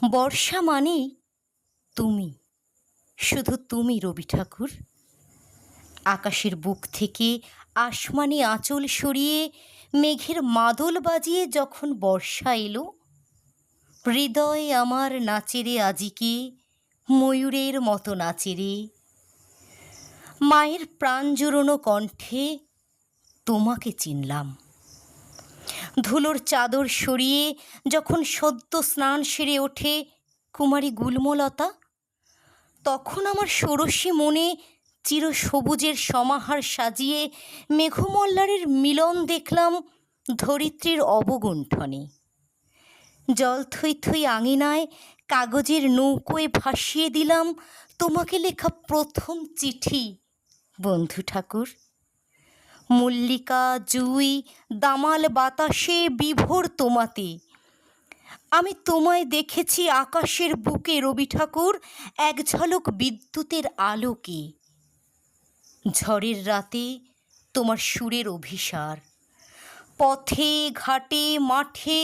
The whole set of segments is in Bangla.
বর্ষা মানেই তুমি, শুধু তুমি রবি ঠাকুর। আকাশের বুক থেকে আসমানি আঁচল সরিয়ে মেঘের মাদল বাজিয়ে যখন বর্ষা এলো, হৃদয় আমার নাচেরে আজিকে, ময়ূরের মতো নাচেরে। মায়ের প্রাণ জুড়োনো কণ্ঠে তোমাকে চিনলাম। ধুলোর চাদর সরিয়ে যখন সদ্য স্নান সেরে ওঠে কুমারী গুল্মলতা, তখন আমার ষোড়শী মনে চিরসবুজের সমাহার সাজিয়ে মেঘমল্লারের মিলন দেখলাম ধরিত্রীর অবগুণ্ঠনে। জল থই থই আঙিনায় কাগজের নৌকোয় ভাসিয়ে দিলাম তোমাকে লেখা প্রথম চিঠি, বন্ধু ঠাকুর। মল্লিকা জুই দামাল বাতাসে বিভোর তোমাতে, আমি তোমায় দেখেছি আকাশের বুকে রবি ঠাকুর, এক ঝলক বিদ্যুতের আলোকে। ঝড়ের রাতে তোমার সুরের অভিসার, পথে ঘাটে মাঠে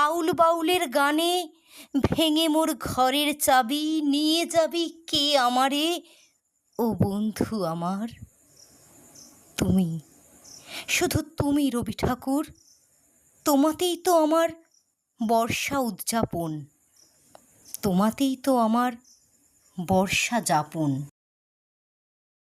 আউল বাউলের গানে, ভেঙে মোর ঘরের চাবি নিয়ে যাবি কে আমারে, ও বন্ধু আমার। তুমি, শুধু তুমি রবি ঠাকুর। তোমাতেই তো আমার বর্ষা উদযাপন, তোমাতেই তো আমার বর্ষা যাপন।